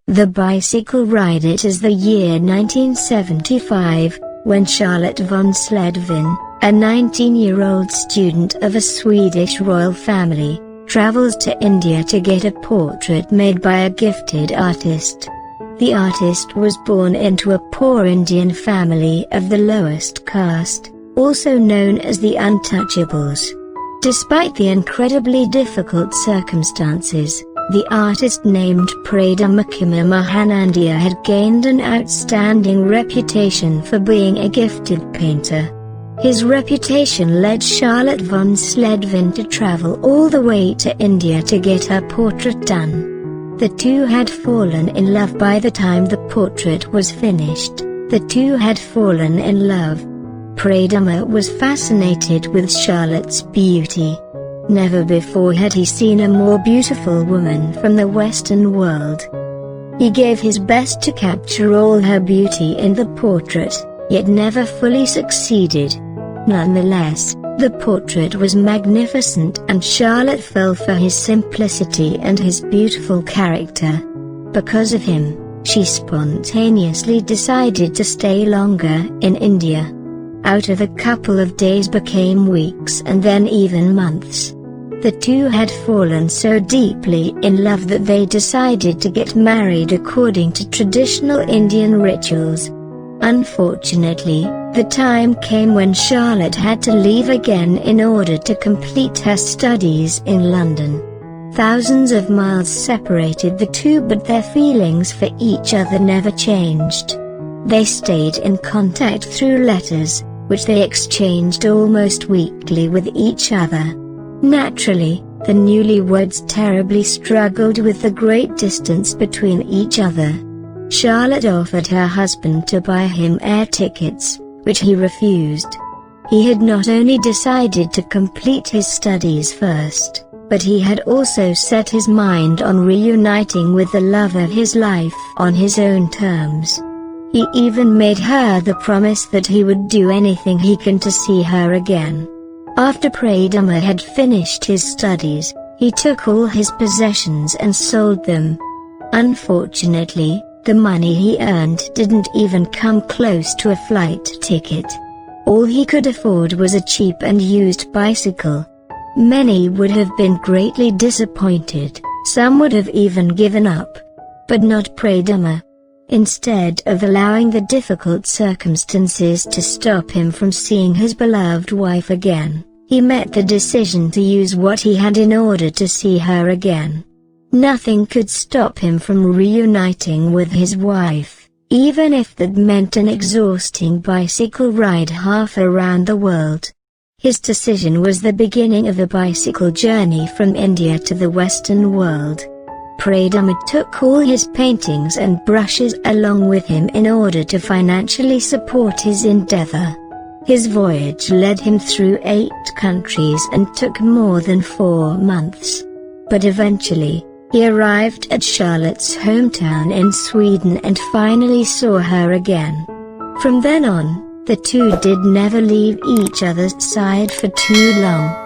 The bicycle ride. It is the year 1975, when Charlotte von Sledvin, a 19-year-old student of a Swedish royal family, travels to India to get a portrait made by a gifted artist. The artist was born into a poor Indian family of the lowest caste, also known as the Untouchables. Despite the incredibly difficult circumstances, the artist named Pradama Mahanandia had gained an outstanding reputation for being a gifted painter. His reputation led Charlotte von Sledvin to travel all the way to India to get her portrait done. The two had fallen in love by the time the portrait was finished. The two had fallen in love. Pradama was fascinated with Charlotte's beauty. Never before had he seen a more beautiful woman from the Western world. He gave his best to capture all her beauty in the portrait, yet never fully succeeded. Nonetheless, the portrait was magnificent and Charlotte fell for his simplicity and his beautiful character. Because of him, she spontaneously decided to stay longer in India. Out of a couple of days became weeks and then even months. The two had fallen so deeply in love that they decided to get married according to traditional Indian rituals. Unfortunately, the time came when Charlotte had to leave again in order to complete her studies in London. Thousands of miles separated the two, but their feelings for each other never changed. They stayed in contact through letters, which they exchanged almost weekly with each other. Naturally, the newlyweds terribly struggled with the great distance between each other. Charlotte offered her husband to buy him air tickets, which he refused. He had not only decided to complete his studies first, but he had also set his mind on reuniting with the love of his life on his own terms. He even made her the promise that he would do anything he can to see her again. After Pradama had finished his studies, he took all his possessions and sold them. Unfortunately, the money he earned didn't even come close to a flight ticket. All he could afford was a cheap and used bicycle. Many would have been greatly disappointed, some would have even given up. But not Pradama. Instead of allowing the difficult circumstances to stop him from seeing his beloved wife again, he met the decision to use what he had in order to see her again. Nothing could stop him from reuniting with his wife, even if that meant an exhausting bicycle ride half around the world. His decision was the beginning of a bicycle journey from India to the Western world. Pradama took all his paintings and brushes along with him in order to financially support his endeavor. His voyage led him through 8 countries and took more than 4 months. But eventually, he arrived at Charlotte's hometown in Sweden and finally saw her again. From then on, the two did never leave each other's side for too long.